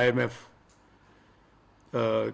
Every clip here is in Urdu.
IMF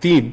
3,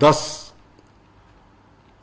10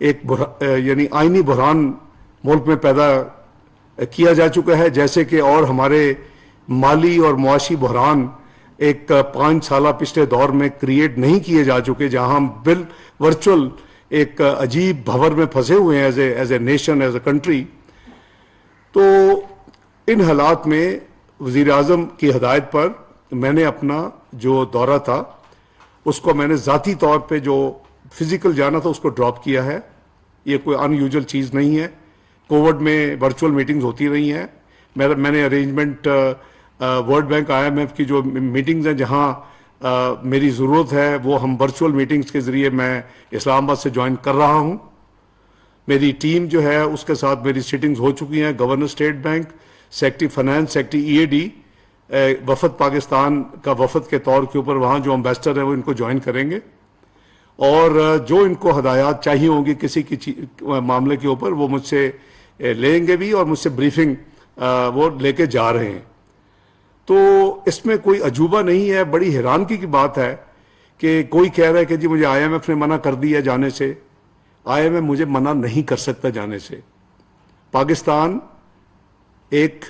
ایک یعنی آئینی بحران ملک میں پیدا کیا جا چکا ہے، جیسے کہ اور ہمارے مالی اور معاشی بحران ایک 5 سالہ پچھلے دور میں کریٹ نہیں کیے جا چکے، جہاں ہم ورچوئل ایک عجیب بھور میں پھنسے ہوئے ہیں as a nation, as a country. تو ان حالات میں وزیر اعظم کی ہدایت پر میں نے اپنا جو دورہ تھا اس کو میں نے ذاتی طور پہ جو فزیکل جانا تھا اس کو ڈراپ کیا ہے۔ یہ کوئی ان یوزول چیز نہیں ہے، کووڈ میں ورچوئل میٹنگز ہوتی رہی ہیں۔ میں نے ارینجمنٹ ورلڈ بینک IMF کی جو میٹنگز ہیں جہاں میری ضرورت ہے وہ ہم ورچوئل میٹنگز کے ذریعے میں اسلام آباد سے جوائن کر رہا ہوں۔ میری ٹیم جو ہے اس کے ساتھ میری سیٹنگز ہو چکی ہیں، governor state bank, secretary finance, secretary EAD، وفد پاکستان کا وفد کے طور کے اوپر وہاں جو امبیسڈر ہیں وہ ان کو جوائن کریں گے، اور جو ان کو ہدایات چاہیے ہوں گی کسی کی معاملے کے اوپر وہ مجھ سے لیں گے بھی، اور مجھ سے بریفنگ وہ لے کے جا رہے ہیں۔ تو اس میں کوئی عجوبہ نہیں ہے۔ بڑی حیرانگی کی بات ہے کہ کوئی کہہ رہا ہے کہ جی مجھے IMF نے منع کر دیا جانے سے۔ IMF مجھے منع نہیں کر سکتا جانے سے۔ پاکستان ایک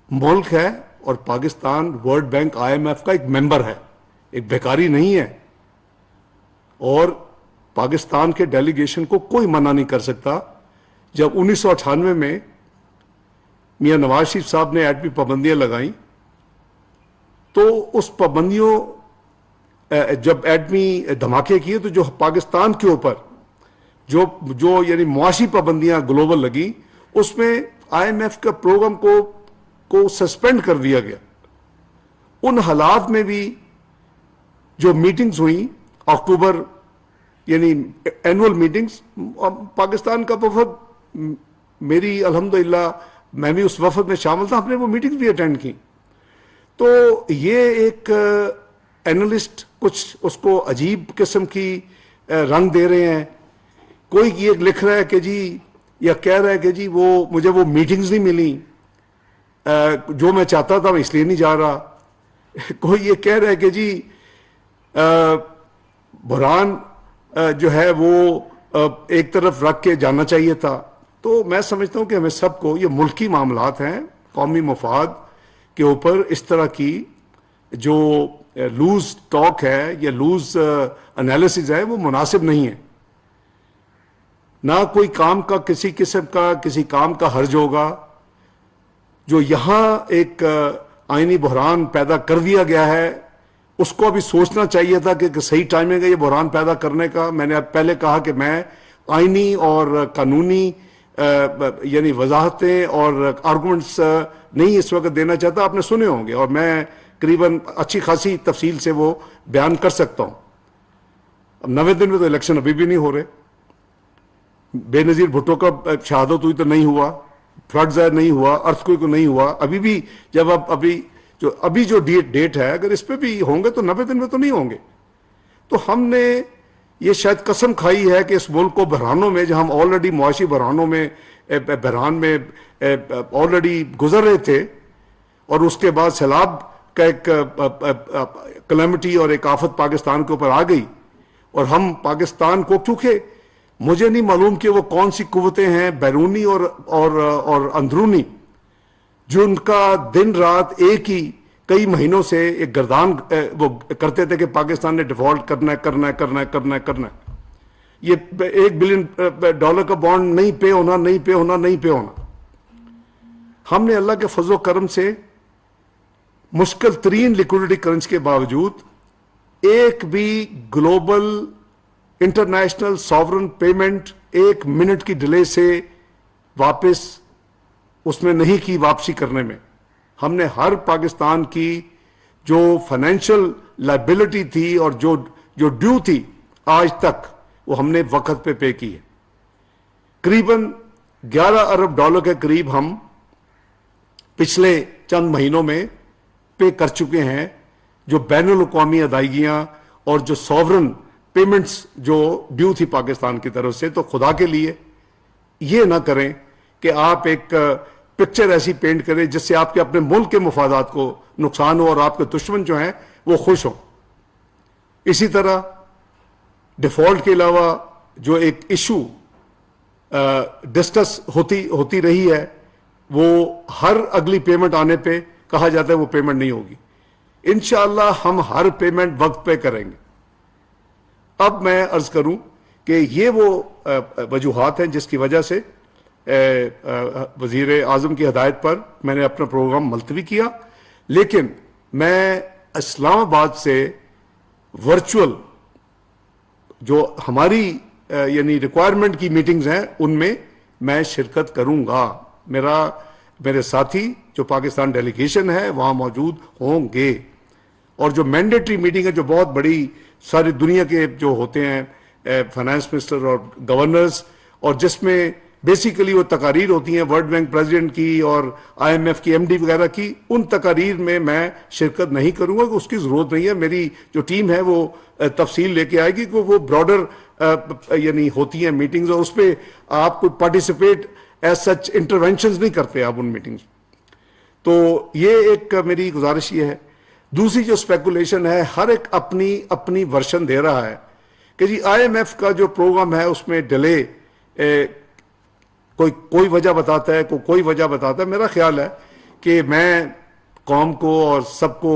ملک ہے اور پاکستان ورلڈ بینک IMF کا ایک ممبر ہے، ایک بیکاری نہیں ہے، اور پاکستان کے ڈیلیگیشن کو کوئی منع نہیں کر سکتا۔ جب 1998 میں میاں نواز شریف صاحب نے ایٹمی پابندیاں لگائیں تو اس پابندیوں جب ایٹمی دھماکے کیے تو جو پاکستان کے اوپر جو یعنی معاشی پابندیاں گلوبل لگی، اس میں IMF کا پروگرام کو سسپینڈ کر دیا گیا۔ ان حالات میں بھی جو میٹنگز ہوئیں اکتوبر یعنی اینول میٹنگز، پاکستان کا وفد، میری الحمدللہ میں بھی اس وفد میں شامل تھا، ہم نے وہ میٹنگز بھی اٹینڈ کی۔ تو یہ ایک اینالسٹ کچھ اس کو عجیب قسم کی رنگ دے رہے ہیں۔ کوئی یہ لکھ رہا ہے کہ جی یا کہہ رہا ہے کہ جی مجھے وہ میٹنگز نہیں ملی جو میں چاہتا تھا، میں اس لیے نہیں جا رہا۔ کوئی یہ کہہ رہا ہے کہ جی بحران جو ہے وہ ایک طرف رکھ کے جانا چاہیے تھا۔ تو میں سمجھتا ہوں کہ ہمیں سب کو، یہ ملکی معاملات ہیں، قومی مفاد کے اوپر اس طرح کی جو لوز ٹاک ہے یا لوز انالیسز ہے وہ مناسب نہیں ہے۔ نہ کوئی کام کا کسی قسم کا کسی کام کا حرج ہوگا۔ جو یہاں ایک آئینی بحران پیدا کر دیا گیا ہے اس کو ابھی سوچنا چاہیے تھا کہ صحیح ٹائمنگ ہے یہ بحران پیدا کرنے کا۔ میں نے پہلے کہا کہ میں آئینی اور قانونی یعنی وضاحتیں اور آرگومنٹس نہیں اس وقت دینا چاہتا، آپ نے سنے ہوں گے، اور میں قریباً اچھی خاصی تفصیل سے وہ بیان کر سکتا ہوں۔ اب 90 دن میں تو الیکشن ابھی بھی نہیں ہو رہے، بے نظیر بھٹو کا شہادت ہوئی تو نہیں ہوا، فلڈ ظاہر نہیں ہوا، ارتھکویک کو نہیں ہوا، ابھی بھی جب ابھی جو ڈیٹ ہے اگر اس پہ بھی ہوں گے تو 90 دن میں تو نہیں ہوں گے۔ تو ہم نے یہ شاید قسم کھائی ہے کہ اس ملک کو بحرانوں میں، جہاں ہم آلریڈی معاشی بحران میں آلریڈی گزر رہے تھے، اور اس کے بعد سیلاب کا ایک کلیمٹی اور ایک آفت پاکستان کے اوپر آ گئی، اور ہم پاکستان کو، کیونکہ مجھے نہیں معلوم کہ وہ کون سی قوتیں ہیں بیرونی اور اندرونی، جو ان کا دن رات ایک ہی کئی مہینوں سے ایک گردان وہ کرتے تھے کہ پاکستان نے ڈیفالٹ کرنا ہے۔ یہ $1 بلین کا بانڈ نہیں پے ہونا۔ ہم نے اللہ کے فضل و کرم سے مشکل ترین لیکوڈیٹی کرنچ کے باوجود ایک بھی global international sovereign payment 1 minute کی ڈیلے سے واپس اس میں نہیں کی، واپسی کرنے میں ہم نے ہر پاکستان کی جو فائنینشیل لائبلٹی تھی اور جو ڈیو تھی آج تک وہ ہم نے وقت پہ کی ہے۔ قریباً $11 ارب کے قریب ہم پچھلے چند مہینوں میں پے کر چکے ہیں، جو بین الاقوامی ادائیگیاں اور جو ساورن پیمنٹس جو ڈیو تھی پاکستان کی طرف سے۔ تو خدا کے لیے یہ نہ کریں کہ آپ ایک پکچر ایسی پینٹ کریں جس سے آپ کے اپنے ملک کے مفادات کو نقصان ہو اور آپ کے دشمن جو ہیں وہ خوش ہوں۔ اسی طرح ڈیفالٹ کے علاوہ جو ایک ایشو ڈسکس ہوتی رہی ہے، وہ ہر اگلی پیمنٹ آنے پہ کہا جاتا ہے وہ پیمنٹ نہیں ہوگی. انشاءاللہ ہم ہر پیمنٹ وقت پہ کریں گے. اب میں عرض کروں کہ یہ وہ وجوہات ہیں جس کی وجہ سے وزیر اعظم کی ہدایت پر میں نے اپنا پروگرام ملتوی کیا، لیکن میں اسلام آباد سے ورچوئل جو ہماری یعنی ریکوائرمنٹ کی میٹنگز ہیں ان میں شرکت کروں گا. میرے ساتھی جو پاکستان ڈیلیگیشن ہے وہاں موجود ہوں گے، اور جو مینڈیٹری میٹنگ ہے جو بہت بڑی ساری دنیا کے جو ہوتے ہیں فائنانس منسٹر اور گورنرز، اور جس میں بیسیکلی وہ تقاریر ہوتی ہیں ورلڈ بینک پریزیڈنٹ کی اور آئی ایم ایف کی ایم ڈی وغیرہ کی، ان تقاریر میں شرکت نہیں کروں گا، اس کی ضرورت نہیں ہے. میری جو ٹیم ہے وہ تفصیل لے کے آئے گی کہ وہ براڈر یعنی ہوتی ہیں میٹنگز، اور اس پہ آپ کو پارٹیسپیٹ ایز سچ انٹروینشنز نہیں کرتے آپ ان میٹنگز. تو یہ ایک میری گزارش یہ ہے. دوسری جو اسپیکولیشن ہے، ہر ایک اپنی ورشن دے رہا ہے کہ جی آئی ایم ایف کا جو پروگرام ہے اس میں ڈیلے کوئی وجہ بتاتا ہے، کوئی وجہ بتاتا ہے. میرا خیال ہے کہ میں قوم کو اور سب کو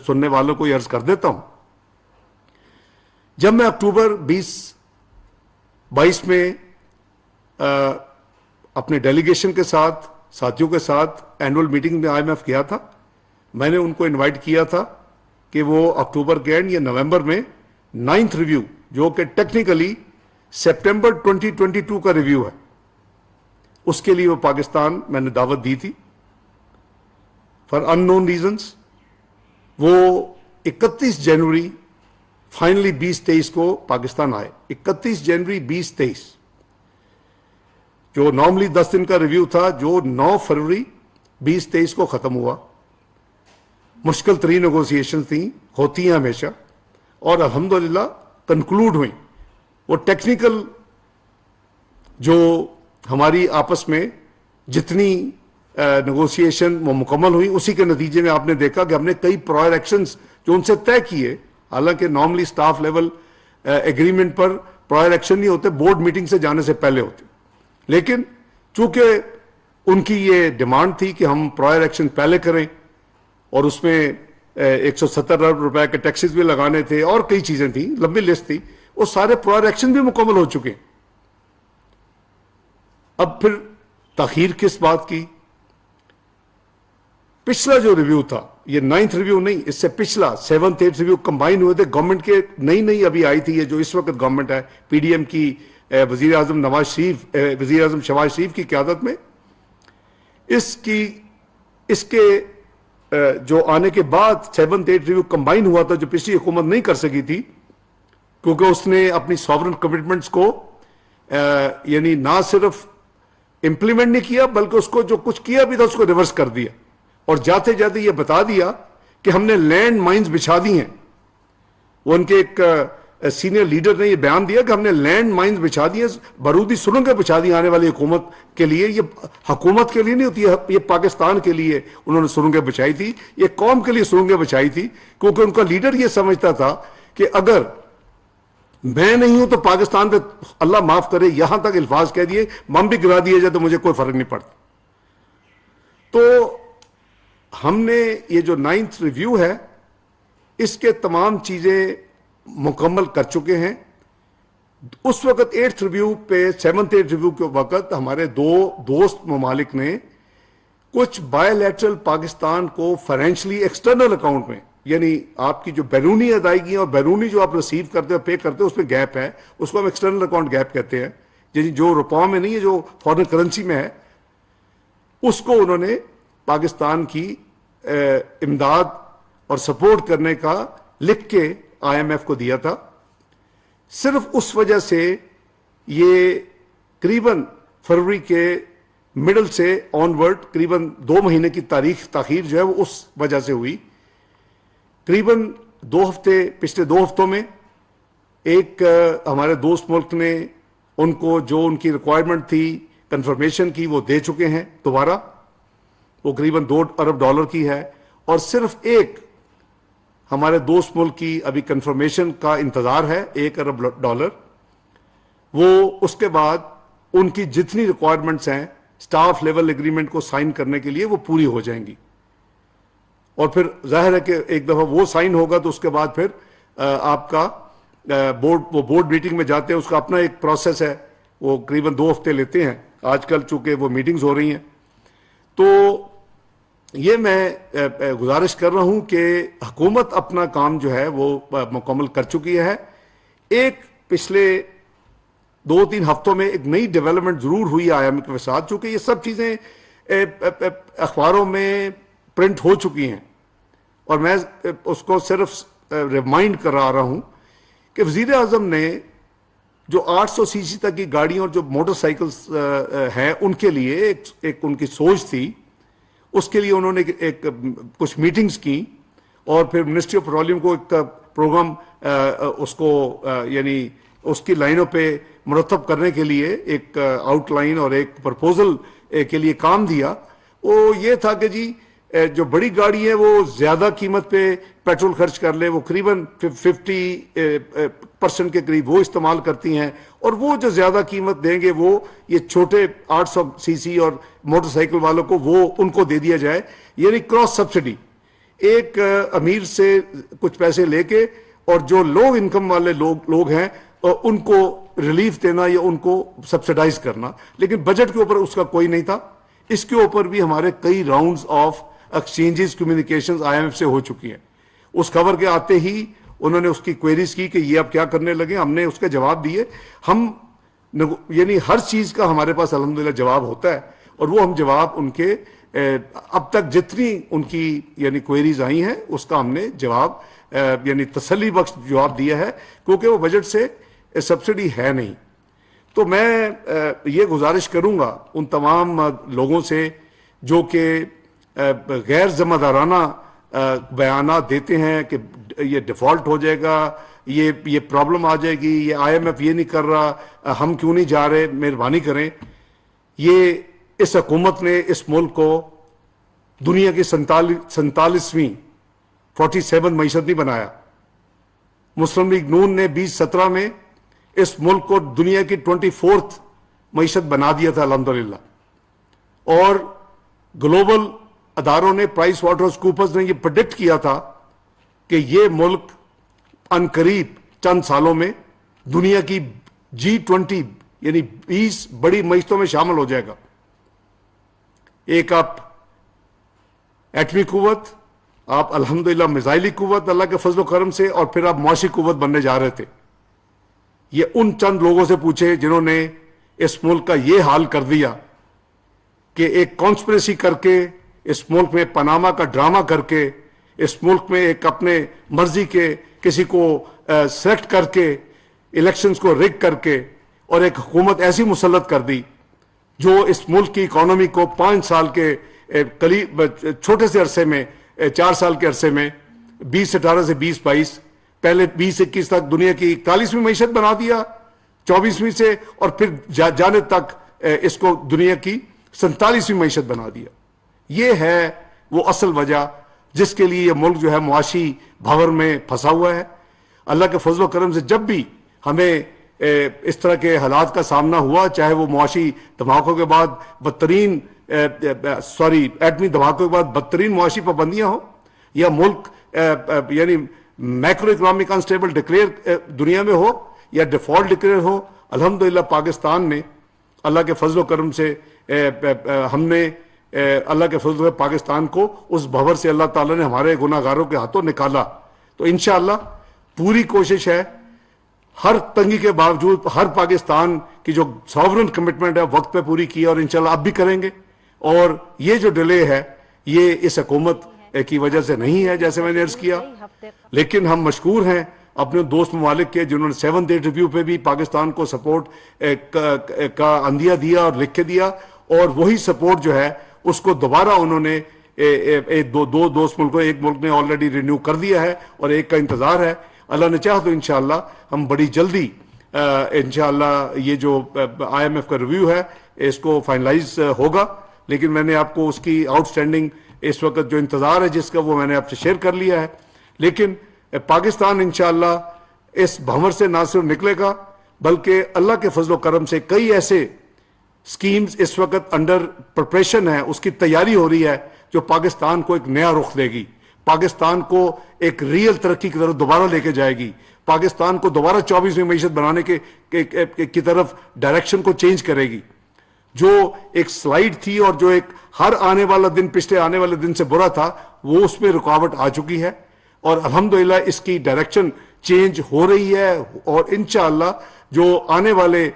سننے والوں کو یہ عرض کر دیتا ہوں، جب میں اکتوبر 2022 میں اپنے ڈیلیگیشن کے ساتھ ساتھیوں کے ساتھ اینول میٹنگ میں آئی ایم ایف گیا تھا، میں نے ان کو انوائٹ کیا تھا کہ وہ اکتوبر کے اینڈ یا نومبر میں 9th ریویو جو کہ ٹیکنیکلی سپٹمبر 2022 کا ریویو ہے، اس کے لیے وہ پاکستان میں نے دعوت دی تھی. فار ان نون ریزنس وہ 31 جنوری فائنلی 2023 کو پاکستان آئے. 31 جنوری 2023 جو نارملی 10 دن کا ریویو تھا، جو 9 فروری 2023 کو ختم ہوا. مشکل ترین نیگوسیشن تھیں، ہوتی ہیں ہمیشہ، اور الحمدللہ کنکلوڈ ہوئیں. وہ ٹیکنیکل جو ہماری آپس میں جتنی نیگوسیشن وہ مکمل ہوئی، اسی کے نتیجے میں آپ نے دیکھا کہ ہم نے کئی پرائر ایکشنز جو ان سے طے کیے، حالانکہ نارملی سٹاف لیول ایگریمنٹ پر پرائر ایکشن نہیں ہوتے، بورڈ میٹنگ سے جانے سے پہلے ہوتے، لیکن چونکہ ان کی یہ ڈیمانڈ تھی کہ ہم پرائر ایکشن پہلے کریں، اور اس میں 170 ارب روپے کے ٹیکسز بھی لگانے تھے اور کئی چیزیں تھیں، لمبی لسٹ تھی، وہ سارے پرائر ایکشن بھی مکمل ہو چکے ہیں. اب پھر تاخیر کس بات کی؟ پچھلا جو ریویو تھا، یہ 9th ریویو نہیں، اس سے پچھلا 7th 8th ریویو کمبائن ہوئے تھے. گورنمنٹ کے نئی ابھی آئی تھی، یہ جو اس وقت گورنمنٹ ہے پی ڈی ایم کی، وزیر اعظم شہباز شریف کی قیادت میں، اس کے جو آنے کے بعد 7th 8th ریویو کمبائن ہوا تھا، جو پچھلی حکومت نہیں کر سکی تھی، کیونکہ اس نے اپنی ساورن کمٹمنٹس کو یعنی نہ صرف امپلیمنٹ نہیں کیا بلکہ اس کو جو کچھ کیا بھی تھا اس کو ریورس کر دیا، اور جاتے جاتے یہ بتا دیا کہ ہم نے لینڈ مائنز بچھا دی ہیں. وہ ان کے ایک سینئر لیڈر نے یہ بیان دیا کہ ہم نے لینڈ مائنز بچھا دی ہیں، بارودی سرنگیں بچھا دی آنے والی حکومت کے لیے. یہ حکومت کے لیے نہیں ہوتی ہے، یہ پاکستان کے لیے انہوں نے سرنگیں بچھائی تھی، یہ قوم کے لیے سرنگیں بچھائی تھی، کیونکہ ان کا لیڈر یہ سمجھتا تھا کہ اگر میں نہیں ہوں تو پاکستان پہ اللہ معاف کرے یہاں تک الفاظ کہہ دیے بم بھی گرا دیے جائے تو مجھے کوئی فرق نہیں پڑتا. تو ہم نے یہ جو 9th ریویو ہے اس کے تمام چیزیں مکمل کر چکے ہیں. اس وقت 8th ریویو پہ 7th 8th ریویو کے وقت ہمارے دو دوست ممالک نے کچھ بائی لیٹرل پاکستان کو فائنینشلی ایکسٹرنل اکاؤنٹ میں، یعنی آپ کی جو بیرونی ادائیگیاں اور بیرونی جو آپ ریسیو کرتے ہو پے کرتے ہو اس میں گیپ ہے، اس کو ہم ایکسٹرنل اکاؤنٹ گیپ کہتے ہیں، یعنی جو روپوں میں نہیں ہے، جو فارن کرنسی میں ہے، اس کو انہوں نے پاکستان کی امداد اور سپورٹ کرنے کا لکھ کے آئی ایم ایف کو دیا تھا. صرف اس وجہ سے یہ قریباً فروری کے مڈل سے آن ورڈ قریباً 2 مہینے کی تاخیر جو ہے وہ اس وجہ سے ہوئی. قریباً 2 ہفتے، پچھلے 2 ہفتوں میں ایک ہمارے دوست ملک نے ان کو جو ان کی ریکوائرمنٹ تھی کنفرمیشن کی وہ دے چکے ہیں دوبارہ، وہ قریباً $2 ارب کی ہے، اور صرف ایک ہمارے دوست ملک کی ابھی کنفرمیشن کا انتظار ہے $1 ارب. وہ اس کے بعد ان کی جتنی ریکوائرمنٹس ہیں سٹاف لیول ایگریمنٹ کو سائن کرنے کے لیے وہ پوری ہو جائیں گی. اور پھر ظاہر ہے کہ ایک دفعہ وہ سائن ہوگا تو اس کے بعد پھر آپ کا بورڈ میٹنگ میں جاتے ہیں, اس کا اپنا ایک پروسیس ہے, وہ قریباً 2 ہفتے لیتے ہیں آج کل چونکہ وہ میٹنگز ہو رہی ہیں. تو یہ میں گزارش کر رہا ہوں کہ حکومت اپنا کام جو ہے وہ مکمل کر چکی ہے. ایک پچھلے 2-3 ہفتوں میں ایک نئی ڈیولپمنٹ ضرور ہوئی IMF کے ساتھ, چونکہ یہ سب چیزیں اخباروں میں پرنٹ ہو چکی ہیں, اور میں اس کو صرف ریمائنڈ کرا رہا ہوں کہ وزیر اعظم نے جو 800 cc تک کی گاڑیوں اور جو موٹر سائیکلز ہیں ان کے لیے ایک ان کی سوچ تھی. اس کے لیے انہوں نے کچھ میٹنگز کی, اور پھر منسٹری آف پیٹرولیم کو ایک پروگرام اس کو یعنی اس کی لائنوں پہ مرتب کرنے کے لیے ایک آؤٹ لائن اور ایک پرپوزل کے لیے کام دیا. وہ یہ تھا کہ جی جو بڑی گاڑی ہے وہ زیادہ قیمت پہ پیٹرول خرچ کر لے, وہ قریباً 50% کے قریب وہ استعمال کرتی ہیں, اور وہ جو زیادہ قیمت دیں گے وہ یہ چھوٹے 800 cc اور موٹر سائیکل والوں کو وہ ان کو دے دیا جائے, یعنی کراس سبسڈی, ایک امیر سے کچھ پیسے لے کے اور جو لو انکم والے لوگ ہیں ان کو ریلیف دینا یا ان کو سبسڈائز کرنا. لیکن بجٹ کے اوپر اس کا کوئی نہیں تھا. اس کے اوپر بھی ہمارے کئی rounds of exchanges communications IMF سے ہو چکی ہیں. اس خبر کے آتے ہی انہوں نے اس کی کوئریز کی کہ یہ اب کیا کرنے لگے. ہم نے اس کے جواب دیے. ہم یعنی ہر چیز کا ہمارے پاس الحمدللہ جواب ہوتا ہے, اور وہ ہم جواب ان کے اب تک جتنی ان کی یعنی کوئریز آئی ہیں اس کا ہم نے جواب یعنی تسلی بخش جواب دیا ہے, کیونکہ وہ بجٹ سے سبسڈی ہے نہیں. تو میں یہ گزارش کروں گا ان تمام لوگوں سے جو کہ غیر ذمہ دارانہ بیانات دیتے ہیں کہ یہ ڈیفالٹ ہو جائے گا, یہ پرابلم آ جائے گی, یہ IMF یہ نہیں کر رہا, ہم کیوں نہیں جا رہے. مہربانی کریں, یہ اس حکومت نے اس ملک کو دنیا کی 47ویں 47 معیشت نہیں بنایا. مسلم لیگ نون نے 2017 میں اس ملک کو دنیا کی 24th معیشت بنا دیا تھا الحمدللہ. اور گلوبل اداروں نے پرائس واٹرز کوپرز نے یہ پریڈکٹ کیا تھا کہ یہ ملک عنقریب چند سالوں میں دنیا کی G20 یعنی 20 بڑی معیشتوں میں شامل ہو جائے گا. ایک آپ ایٹمی قوت, آپ الحمدللہ میزائلی قوت اللہ کے فضل و کرم سے, اور پھر آپ معاشی قوت بننے جا رہے تھے. یہ ان چند لوگوں سے پوچھے جنہوں نے اس ملک کا یہ حال کر دیا کہ ایک کانسپریسی کر کے اس ملک میں پاناما کا ڈرامہ کر کے اس ملک میں ایک اپنے مرضی کے کسی کو سلیکٹ کر کے الیکشنز کو ریگ کر کے اور ایک حکومت ایسی مسلط کر دی جو اس ملک کی اکانومی کو 5 سال کے قریب چھوٹے سے عرصے میں 4 سال کے عرصے میں 2018 سے 2022 پہلے 2021 تک دنیا کی 41ویں معیشت بنا دیا, 24ویں سے, اور پھر جانے تک اس کو دنیا کی 47ویں معیشت بنا دیا. یہ ہے وہ اصل وجہ جس کے لیے یہ ملک جو ہے معاشی بھنور میں پھنسا ہوا ہے. اللہ کے فضل و کرم سے جب بھی ہمیں اس طرح کے حالات کا سامنا ہوا, چاہے وہ معاشی دھماکوں کے بعد بدترین ایٹمی دھماکوں کے بعد بدترین معاشی پابندیاں ہوں, یا ملک یعنی میکرو اکنامک انسٹیبل ڈکلیئر دنیا میں ہو, یا ڈیفالٹ ڈکلیئر ہو, الحمدللہ پاکستان نے اللہ کے فضل و کرم سے ہم نے اللہ کے فضل سے پاکستان کو اس بھنور سے اللہ تعالیٰ نے ہمارے گناہ گاروں کے ہاتھوں نکالا. تو انشاءاللہ پوری کوشش ہے ہر تنگی کے باوجود ہر پاکستان کی جو ساورن کمٹمنٹ ہے وقت پہ پوری کی, اور انشاءاللہ اب بھی کریں گے. اور یہ جو ڈیلے ہے یہ اس حکومت کی وجہ سے نہیں ہے جیسے میں نے عرض کیا, لیکن ہم مشکور ہیں اپنے دوست ممالک کے جنہوں نے 7th ڈیٹ ریویو پہ بھی پاکستان کو سپورٹ کا عندیہ دیا اور لکھ کے دیا, اور وہی سپورٹ جو ہے اس کو دوبارہ انہوں نے دو دوست ملکوں, ایک ملک نے آلریڈی رینیو کر دیا ہے اور ایک کا انتظار ہے. اللہ نے چاہا تو انشاءاللہ ہم بڑی جلدی انشاءاللہ یہ جو IMF کا ریویو ہے اس کو فائنلائز ہوگا. لیکن میں نے آپ کو اس کی آؤٹ سٹینڈنگ اس وقت جو انتظار ہے جس کا وہ میں نے آپ سے شیئر کر لیا ہے. لیکن پاکستان انشاءاللہ اس بھنور سے نہ صرف نکلے گا بلکہ اللہ کے فضل و کرم سے کئی ایسے اسکیمز اس وقت انڈر پریپریشن ہے, اس کی تیاری ہو رہی ہے, جو پاکستان کو ایک نیا رخ دے گی, پاکستان کو ایک ریئل ترقی کی طرف دوبارہ لے کے جائے گی, پاکستان کو دوبارہ 24ویں معیشت بنانے کی طرف ڈائریکشن کو چینج کرے گی. جو ایک سلائیڈ تھی اور جو ایک ہر آنے والا دن پچھلے آنے والے دن سے برا تھا, وہ اس میں رکاوٹ آ چکی ہے, اور الحمدللہ اس کی ڈائریکشن چینج ہو رہی ہے. اور انشاءاللہ جو آنے والے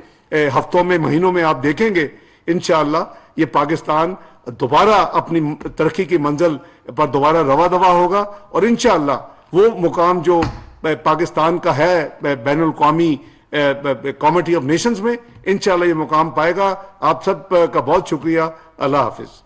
ہفتوں میں, مہینوں میں آپ دیکھیں گے, انشاءاللہ یہ پاکستان دوبارہ اپنی ترقی کی منزل پر دوبارہ رواں دواں ہوگا, اور انشاءاللہ وہ مقام جو پاکستان کا ہے بین الاقوامی کمیٹی آف نیشنز میں, انشاءاللہ یہ مقام پائے گا. آپ سب کا بہت شکریہ. اللہ حافظ.